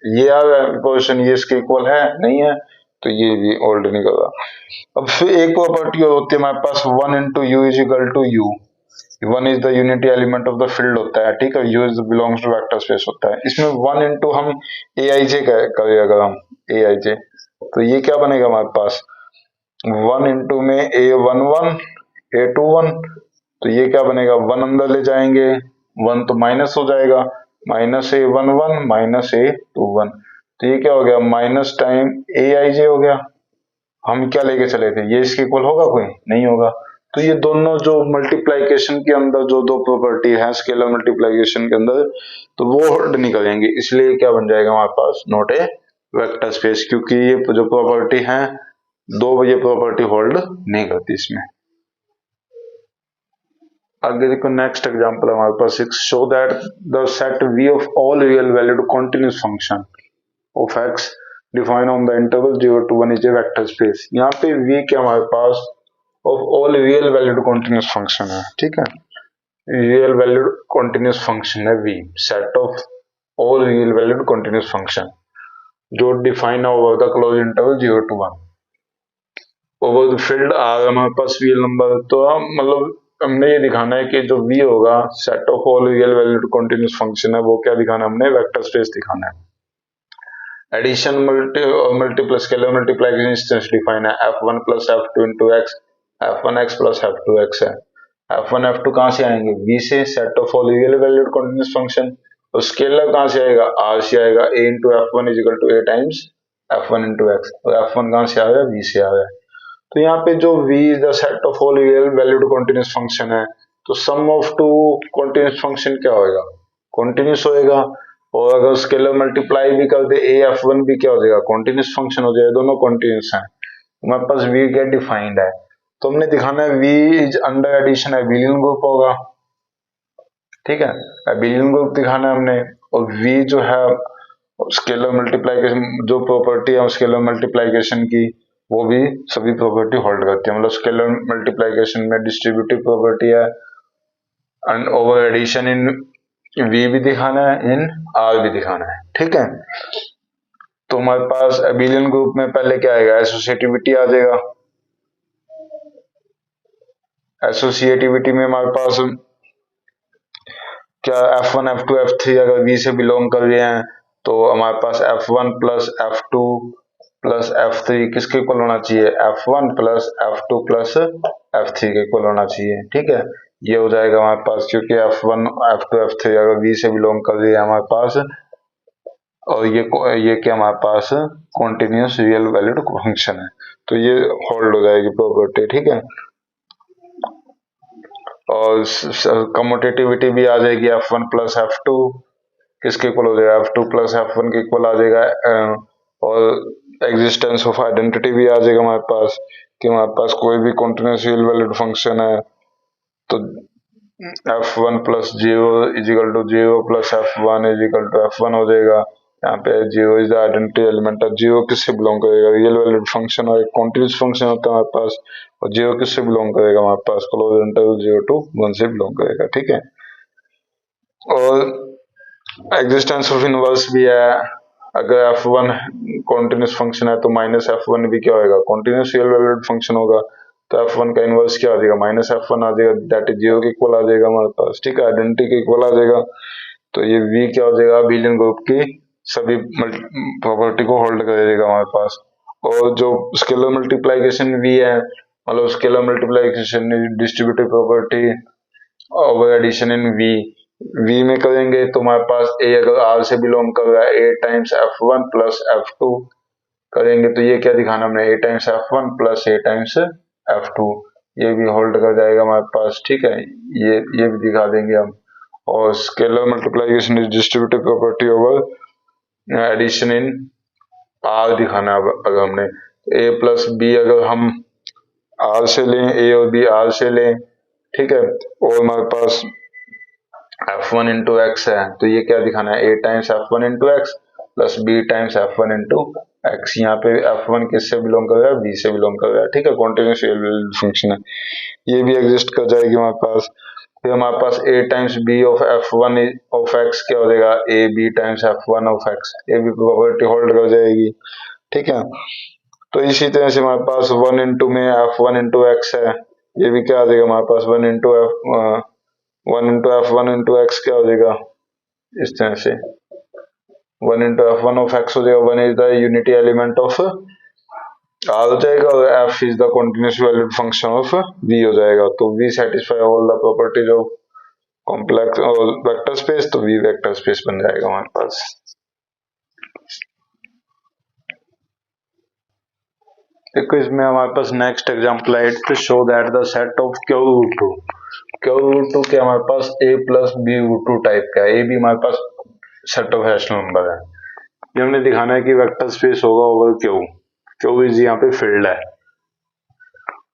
ये आ गया पोजिशन, ये इसके इक्वल है नहीं है, तो ये भी ओल्ड नहीं कर रहा। अब फिर एक प्रॉपर्टी और होती है हमारे पास, 1 into u is equal to u, 1 is the unity element of the field होता है, ठीक है, u is belongs to vector space होता है, इसमें 1 इंटू हम ए आई जे करें, अगर हम ए आई जे, तो ये क्या बनेगा हमारे पास, 1 इंटू में A11 A21, तो ये क्या बनेगा, 1 अंदर ले जाएंगे, 1 तो माइनस हो जाएगा, माइनस A11 माइनस A21, तो ये क्या हो गया, माइनस टाइम ए आई जे हो गया, हम क्या लेके चले थे, ये इसके इक्वल होगा कोई नहीं होगा, तो ये दोनों जो मल्टीप्लाइकेशन के अंदर जो दो प्रॉपर्टी है स्केलर मल्टीप्लाइकेशन के अंदर, तो वो होल्ड नहीं करेंगे, इसलिए क्या बन जाएगा हमारे पास, नॉट ए वेक्टर स्पेस, क्योंकि ये जो प्रॉपर्टी है दो ये प्रॉपर्टी होल्ड नहीं करती इसमें। आगे देखो नेक्स्ट एग्जांपल हमारे पास, show that the set V of all real valued continuous function of x define on the interval 0 to 1 is a vector space. यहाँ पे V क्या हमारे पास of all real valued continuous function है, ठीक है, रियल वैल्यूड कंटीन्यूअस फंक्शन है V, set of all real valued continuous function जो define over the close interval 0 to 1 over the field are हमारे पास रियल नंबर, तो मतलब हमने ये दिखाना है कि जो V होगा set of all real valued continuous function है, वो क्या दिखाना है हमने, वेक्टर स्पेस दिखाना है। एडिशन मल्टीप्लाई स्केलर मल्टीप्लिकेशन इस तरह से डिफाइन है, f1 plus f2 into x, f1x plus f2x है, f1 f2 कहाँ से आएंगे, V से, set of all real valued continuous function, और स्केलर कहाँ से आएगा, R से आएगा, a into f1 is equal to a times f1 into x, और f1 कहाँ से आ रहा है, V से आ रहा है, तो यहाँ पे जो V is the set of all real valued continuous function है, तो सम ऑफ टू कंटीन्यूअस फंक्शन क्या होएगा, कंटीन्यूअस होएगा, और अगर स्केलर मल्टीप्लाई भी कर दे f1 भी क्या हो जाएगा, कंटीन्यूअस फंक्शन हो जाएगा, दोनों कंटीन्यूअस हैं, हमारे पास V क्या डिफाइंड है, तो हमने दिखाना है V is under addition abelian group होगा, ठीक है, एबिलियन ग्रुप दिखाना है हमने, और V जो है स्केलर मल्टीप्लाइकेशन जो प्रॉपर्टी है स्केलर मल्टीप्लाइकेशन की, वो भी सभी प्रॉपर्टी होल्ड करती है, मतलब स्केलर मल्टीप्लिकेशन में डिस्ट्रीब्यूटिव प्रॉपर्टी है, and over addition in v भी दिखाना है, इन आर भी दिखाना है, ठीक है। तो हमारे पास एबिलियन ग्रुप में पहले क्या आएगा, एसोसिएटिविटी आ जाएगा। एसोसिएटिविटी में हमारे पास क्या F1 F2 F3 अगर V से बिलोंग कर रहे हैं तो हमारे पास F1 plus F2 plus F3 किसके इक्वल होना चाहिए, F1 plus F2 plus F3 के इक्वल होना चाहिए, ठीक है। ये हो जाएगा हमारे पास, क्योंकि F1 F2 F3 अगर V से बिलोंग कर रही है हमारे पास, और ये क्या हमारे पास कॉन्टिन्यूस रियल वैल्यूड फंक्शन है, तो ये होल्ड हो जाएगी प्रॉपर्टी, ठीक है। और कम्यूटेटिविटी भी आ जाएगी, F1 प्लस F2 किसके इक्वल हो जाएगा, F2 प्लस F1 के इक्वल आ जाएगा। और एग्जिस्टेंस ऑफ आइडेंटिटी भी आ जाएगा हमारे पास, कि हमारे पास कोई भी कॉन्टिन्यूस रियल वैल्यूड फंक्शन है तो F1 plus zero equal to zero plus F1 equal to F1 हो जाएगा। यहाँ पे zero is the identity element है, जीरो किससे बिलोंग करेगा, रियल वैल्यूड फंक्शन और एक कॉन्टिन्यूस फंक्शन होता है हमारे पास, और जीरो किससे बिलोंग करेगा हमारे पास, क्लोज इंटरवल 0 to 1 से बिलोंग करेगा, ठीक है। और एग्जिस्टेंस ऑफ इनवर्स भी है, अगर F1 कॉन्टिन्यूस फंक्शन है तो माइनस F1 भी क्या होगा, कॉन्टिन्यूस रियल वैल्यूड फंक्शन होगा, तो F1 का इनवर्स क्या आ जाएगा, माइनस F1 आ जाएगा, दैट इज जीरो के इक्वल आ जाएगा हमारे पास, ठीक है, आइडेंटिटी के इक्वल आ जाएगा। तो ये V क्या हो जाएगा, अबिलियन ग्रुप की सभी प्रॉपर्टी को होल्ड करेगा हमारे पास। और जो स्केलर मल्टीप्लिकेशन V है, मतलब स्केलर मल्टीप्लिकेशन डिस्ट्रीब्यूटिव प्रॉपर्टी और एडिशन इन V में करेंगे तो हमारे पास A अगर R से बिलोंग कर रहा है, A times F1 plus F2 करेंगे तो ये क्या दिखाना हमने, A times F1 plus A times F2, ये भी होल्ड कर जाएगा हमारे पास, ठीक है, ये भी दिखा देंगे हम। और scalar multiplication is distributive property over addition in R दिखाना है। अगर हमने A प्लस B अगर हम R से लें, A और B R से लें, ठीक है, और हमारे पास F1 इंटू एक्स है तो ये क्या दिखाना है, A times F1 into x plus B times F1 into x. यहाँ पे F1 किससे बिलोंग कर रहा है, B से बिलोंग कर रहा है, ठीक है, कॉन्टिन्यूस रियल वैल्यूड फंक्शन है, ये भी एग्जिस्ट कर जाएगी हमारे पास। फिर हमारे पास A times B of F1 of x क्या हो जाएगा, A B times F1 of x, ये भी प्रॉपर्टी होल्ड कर जाएगी, ठीक है। तो इसी तरह से हमारे पास 1 इंटू में F1 इंटू एक्स है, ये भी क्या आ जाएगा हमारे पास 1 इंटू F1 इंटू एक्स क्या हो जाएगा, इस तरह से 1 इंटू F1 ऑफ एक्स हो जाएगा, 1 is the unity element of R हो जाएगा, और F is the continuous valued function of V हो जाएगा। तो V satisfy all the properties of complex और वेक्टर स्पेस, तो V वेक्टर स्पेस बन जाएगा हमारे पास। देखो इसमें हमारे पास नेक्स्ट एग्जांपल है, to show that the set of Q root 2, Q root 2 क्या हमारे पास A plus B root 2 type का है, A भी हमारे पास सेट ऑफ रैशनल नंबर है। ये हमने दिखाना है कि वेक्टर स्पेस होगा ओवर Q इज यहाँ पे फील्ड है,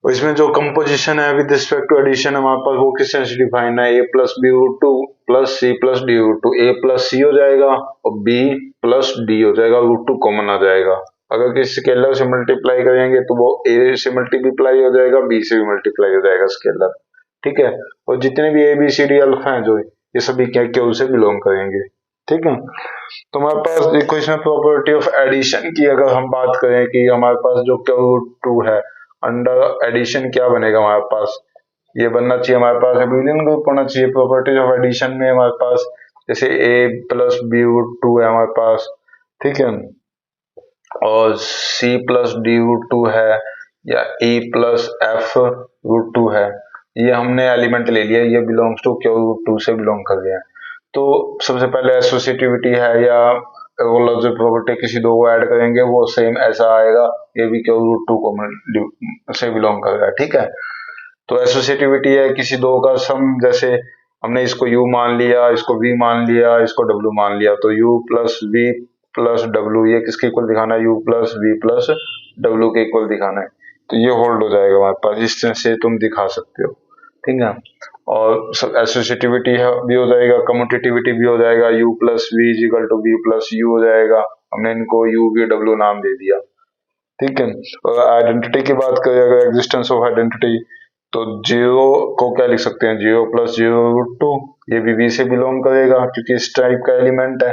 और इसमें जो कंपोजिशन है विद रिस्पेक्ट टू एडिशन हमारे पास वो किस तरह से डिफाइन है, A plus B root 2 plus C plus D root 2, A plus C हो जाएगा और B प्लस D हो जाएगा, रूट 2 कॉमन आ जाएगा। अगर किसी स्केलर से मल्टीप्लाई करेंगे तो वो A से मल्टीप्लाई हो जाएगा, B से भी मल्टीप्लाई हो जाएगा स्केलर, ठीक है। और जितने भी ABCD अल्फा हैं जो ये सभी क्या Q से बिलोंग करेंगे, ठीक है। तो हमारे पास देखो इसमें प्रॉपर्टी ऑफ एडिशन की अगर हम बात करें कि हमारे पास जो Q रूट 2 है अंडर एडिशन क्या बनेगा हमारे पास, ये बनना चाहिए हमारे पास एबिलियन ग्रुप होना चाहिए। प्रॉपर्टीज ऑफ एडिशन में हमारे पास जैसे A प्लस B रूट 2 है हमारे पास, ठीक है, और C प्लस D रूट 2 है, या E प्लस F रूट 2 है, ये हमने एलिमेंट ले लिया, ये बिलोंग्स टू Q रूट 2 से बिलोंग कर गया। तो सबसे पहले एसोसिएटिविटी है या एगोलॉजिक प्रॉपर्टी, किसी दो को ऐड करेंगे वो सेम ऐसा आएगा, ये भी Q रूट 2 को से बिलोंग कर रहा है, ठीक है। तो एसोसिएटिविटी है किसी दो का सम, जैसे हमने इसको U मान लिया, इसको V मान लिया, इसको W मान लिया, तो U plus V plus W ये किसके इक्वल दिखाना है, U plus V plus W के इक्वल दिखाना है, तो ये होल्ड हो जाएगा हमारे पास, इस तरह से तुम दिखा सकते हो, ठीक है। और एसोसिएटिविटी भी हो जाएगा, कम्यूटेटिविटी भी हो जाएगा, U plus V equal to V plus U हो जाएगा, हमने इनको U V W नाम दे दिया, ठीक है। और आइडेंटिटी की बात करें, अगर एग्जिस्टेंस ऑफ आइडेंटिटी, तो जीरो को क्या लिख सकते हैं, zero plus zero root two, ये भी V से बिलोंग करेगा क्योंकि इस टाइप का एलिमेंट है,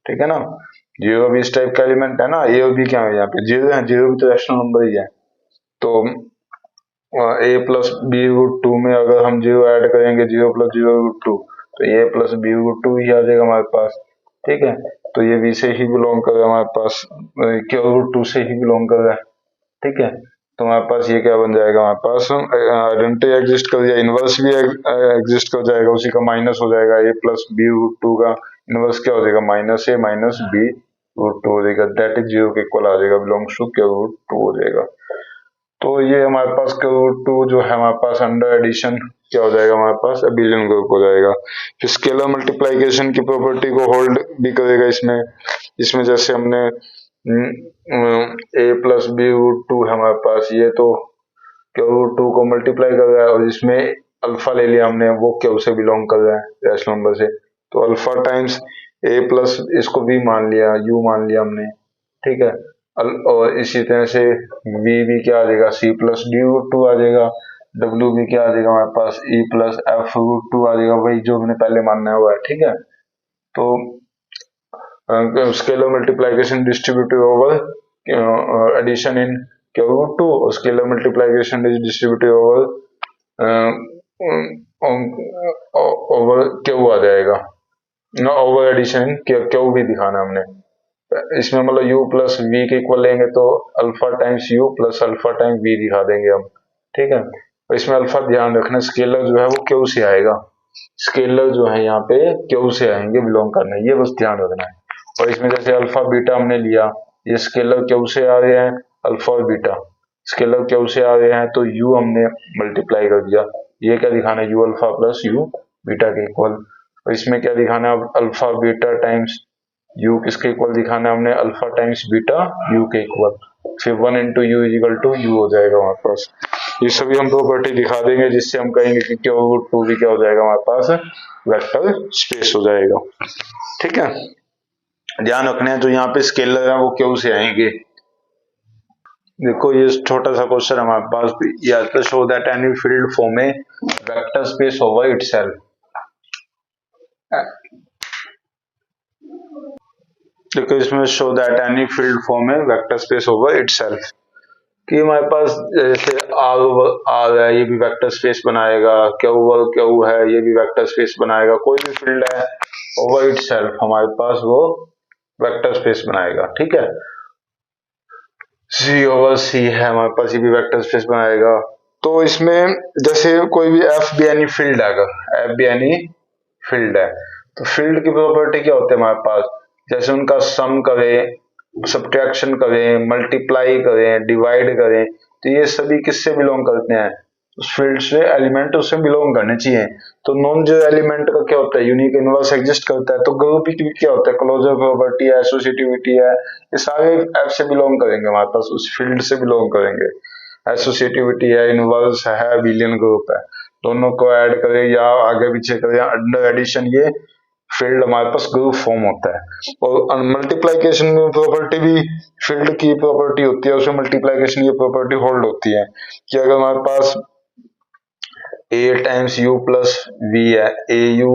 ठीक है ना। जीरो भी इस टाइप का एलिमेंट है ना, ए और बी क्या है यहाँ पे जीरो है, जीरो भी तो रैशनल नंबर ही है। तो a plus b root two में अगर हम जीरो ऐड करेंगे, zero plus zero root two, तो a plus b root two ही आ जाएगा हमारे पास, ठीक है। तो ये V से ही बिलोंग कर रहा है हमारे पास, क्या रूट टू से ही बिलोंग कर रहा है, ठीक है। तो हमारे पास ये क्या बन जाएगा, हमारे पास आइडेंटिटी एग्जिस्ट कर जाएगा, इनवर्स भी एग्जिस्ट कर जाएगा, उसी का माइनस हो जाएगा, ए प्लस बी रूट टू का इनवर्स क्या हो जाएगा, minus A minus B root to हो जाएगा, दैट इज जीरो के इक्वल आ जाएगा, बिलोंग्स टू क्या रूट टू हो जाएगा। तो ये हमारे पास क्या रूट टू जो है हमारे पास अंडर एडिशन क्या हो जाएगा, हमारे पास अबिलियन ग्रुप हो जाएगा। फिर स्केलर मल्टीप्लिकेशन की प्रॉपर्टी को होल्ड भी करेगा इसमें जैसे हमने ए प्लस बी रूट टू है हमारे पास, ये तो क्या रूट टू को मल्टीप्लाई कर रहा है और इसमें अल्फा ले लिया हमने, वो क्यू से बिलोंग कर रहा है रैशनल नंबर से, तो अल्फा टाइम्स ए प्लस इसको भी मान लिया, यू मान लिया हमने, ठीक है। और इसी तरह से वी भी क्या आ जाएगा, C plus D root two आ जाएगा, डब्ल्यू भी क्या आ जाएगा हमारे पास, E plus F root two आ जाएगा, वही जो हमने पहले मानना हुआ है, ठीक है। तो scalar multiplication distributive over addition in Q root two, और scalar multiplication is distributive over Q आ जाएगा, ओवर एडिशन क्यू भी दिखाना हमने। इसमें मतलब u प्लस वी के इक्वल लेंगे तो alpha times u plus alpha time v दिखा देंगे हम, ठीक है। और इसमें अल्फा ध्यान रखना, स्केलर जो है वो क्यू से आएगा, स्केलर जो है यहाँ पे क्यू से आएंगे बिलोंग करने, ये बस ध्यान रखना है। और इसमें जैसे अल्फा बीटा हमने लिया, ये स्केलर क्यू से आ रहे हैं, अल्फा और बीटा स्केलर क्यू से आ रहे हैं, तो u हमने मल्टीप्लाई कर दिया, ये क्या दिखाना है, u alpha plus u beta के इक्वल। और इसमें क्या दिखाना है, अल्फा बीटा टाइम्स u किसके इक्वल दिखाना है हमने, अल्फा टाइम्स बीटा u के इक्वल, फिर 1 into u equal to u हो जाएगा हमारे पास। ये सभी हम प्रॉपर्टी दिखा देंगे जिससे हम कहेंगे कि क्यू रूट टू भी क्या हो जाएगा हमारे पास, वेक्टर स्पेस हो जाएगा, ठीक है। ध्यान रखना है जो यहाँ पे स्केलर है वो क्यू से आएंगे। देखो ये छोटा सा क्वेश्चन हमारे पास या तो show that any field form A vector space over itself. देखो इसमें show that any field form A vector space over itself, कि हमारे पास जैसे आर है, ये भी वेक्टर स्पेस बनाएगा, क्यू है, ये भी वेक्टर स्पेस बनाएगा, कोई भी फील्ड है ओवर इटसेल्फ हमारे पास वो वेक्टर स्पेस बनाएगा, ठीक है। सी ओवर सी है हमारे पास, ये भी वेक्टर स्पेस बनाएगा। तो इसमें जैसे कोई भी एफ बी एनी फील्ड है, अगर एफ बी एनी फील्ड है तो फील्ड की प्रॉपर्टी क्या होती है हमारे पास, जैसे उनका सम करें, सब्ट्रैक्शन करें, मल्टीप्लाई करें, डिवाइड करें, तो ये सभी किससे बिलोंग करते हैं, उस फील्ड से एलिमेंट उससे बिलोंग करने चाहिए। तो नॉन जीरो एलिमेंट का क्या होता है, यूनिक इनवर्स एग्जिस्ट करता है, तो ग्रुप क्या होता है, क्लोजर प्रॉपर्टी है, एसोसिएटिविटी है, ये सारे एफ से बिलोंग करेंगे हमारे पास, उस फील्ड से बिलोंग करेंगे। एसोसिएटिविटी है, इनवर्स है, अबिलियन ग्रुप है, दोनों को ऐड करें या आगे पीछे करें, अंडर एडिशन ये फील्ड हमारे पास ग्रुप फॉर्म होता है। और मल्टीप्लिकेशन में प्रॉपर्टी भी फील्ड की प्रॉपर्टी होती है, उसमें मल्टीप्लिकेशन की प्रॉपर्टी होल्ड होती है कि अगर हमारे पास ए टाइम्स यू प्लस वी है, ए यू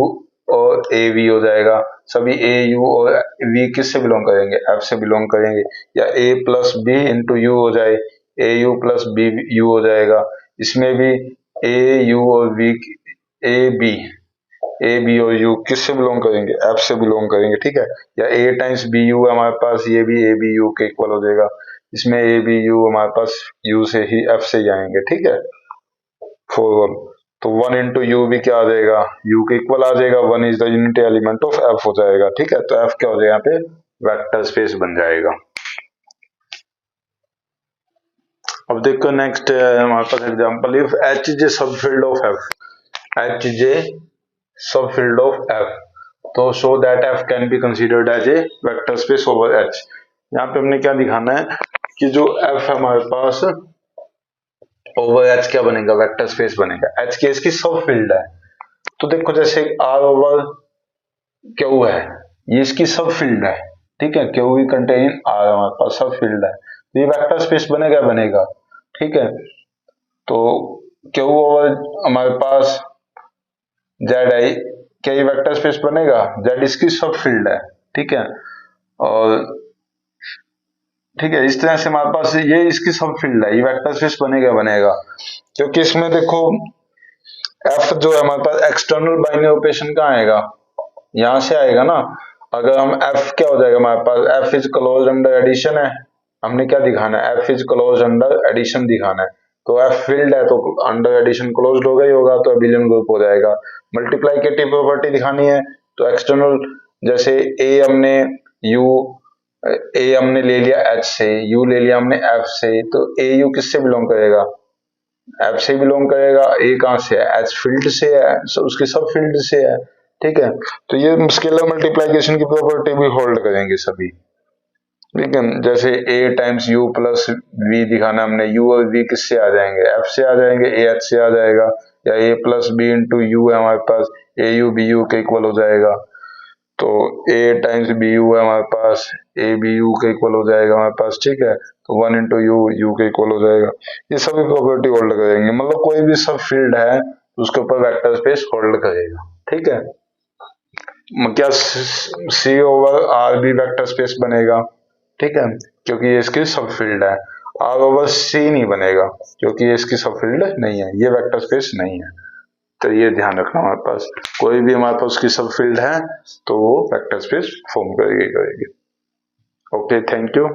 और ए वी हो जाएगा, सभी ए यू और वी किससे बिलोंग करेंगे, एफ से बिलोंग करेंगे, या ए प्लस बी इंटू यू हो जाए, ए यू प्लस बी यू हो जाएगा, इसमें भी ए यू और वी ए बी और यू किससे बिलोंग करेंगे, एफ से बिलोंग करेंगे, ठीक है। या ए टाइम्स बी यू हमारे पास, ये भी ए बी यू के इक्वल हो जाएगा, इसमें ए बी यू हमारे पास यू से ही एफ से ही आएंगे, ठीक है। 4 1, तो 1 इंटू यू भी क्या आ जाएगा, यू के इक्वल आ जाएगा, 1 is the unit element of F हो जाएगा, ठीक है। तो एफ क्या हो जाएगा यहाँ पे, वेक्टर स्पेस बन जाएगा। अब देखो नेक्स्ट हमारे पास example, if H is a subfield of F, H is a subfield of F, तो show that F can be considered as a vector space over H. यहाँ पे हमने क्या दिखाना है कि जो एफ है हमारे पास ओवर एच क्या बनेगा, वेक्टर स्पेस बनेगा, एच केस की सब फील्ड है। तो देखो जैसे आर ओवर क्यू है, ये इसकी सब फील्ड है, ठीक है, क्यू वी कंटेन आर हमारे पास सब फील्ड है, तो ये वेक्टर स्पेस बनेगा, ठीक है। तो क्यू ओवर हमारे पास जेड आई, क्या ये वेक्टर स्पेस बनेगा? जेड इसकी सब फील्ड है, ठीक है। और ठीक है, इस तरह से हमारे पास ये इसकी सब फील्ड है, ये वेक्टर स्पेस बनेगा बनेगा, क्योंकि इसमें देखो एफ जो है हमारे पास एक्सटर्नल बाइनरी ऑपरेशन कहाँ आएगा, यहां से आएगा ना। अगर हम एफ क्या हो जाएगा हमारे पास, F is close under addition है, हमने क्या दिखाना है, F is close under addition दिखाना है। तो एफ फील्ड है तो अंडर एडिशन क्लोज्ड होगा ही होगा, तो अबिलियन ग्रुप हो जाएगा। मल्टीप्लाइकेटिव प्रॉपर्टी दिखानी है तो एक्सटर्नल, जैसे ए हमने यू, ए हमने ले लिया एच से, यू ले लिया हमने एफ से, तो ए यू किससे बिलोंग करेगा, एफ से बिलोंग करेगा। ए कहां से है, एच फील्ड से है, उसके सब फील्ड से है, ठीक है। तो ये स्केलर मल्टीप्लिकेशन की प्रॉपर्टी भी होल्ड करेंगे सभी, ठीक है। जैसे a times u plus v दिखाना हमने, u और v किससे आ जाएंगे, f से आ जाएंगे, a h से आ जाएगा, या a plus B into u है हमारे पास, a u b u के इक्वल हो जाएगा। तो a टाइम्स बी यू है हमारे पास, a b u के इक्वल हो जाएगा हमारे पास, ठीक है। तो 1 इंटू यू, यू के इक्वल हो जाएगा। ये सभी प्रॉपर्टी होल्ड करेंगे, मतलब कोई भी सब फील्ड है उसके ऊपर वेक्टर स्पेस होल्ड करेगा, ठीक है। क्या सी ओवर आर भी वेक्टर स्पेस बनेगा, ठीक है, क्योंकि ये इसकी सब फील्ड है। आर ओवर सी नहीं बनेगा क्योंकि ये इसकी सब फील्ड नहीं है, ये वेक्टर स्पेस नहीं है। तो ये ध्यान रखना, हमारे पास कोई भी हमारे पास उसकी सब फील्ड है तो वो वेक्टर स्पेस फॉर्म करेगी। Okay, thank you.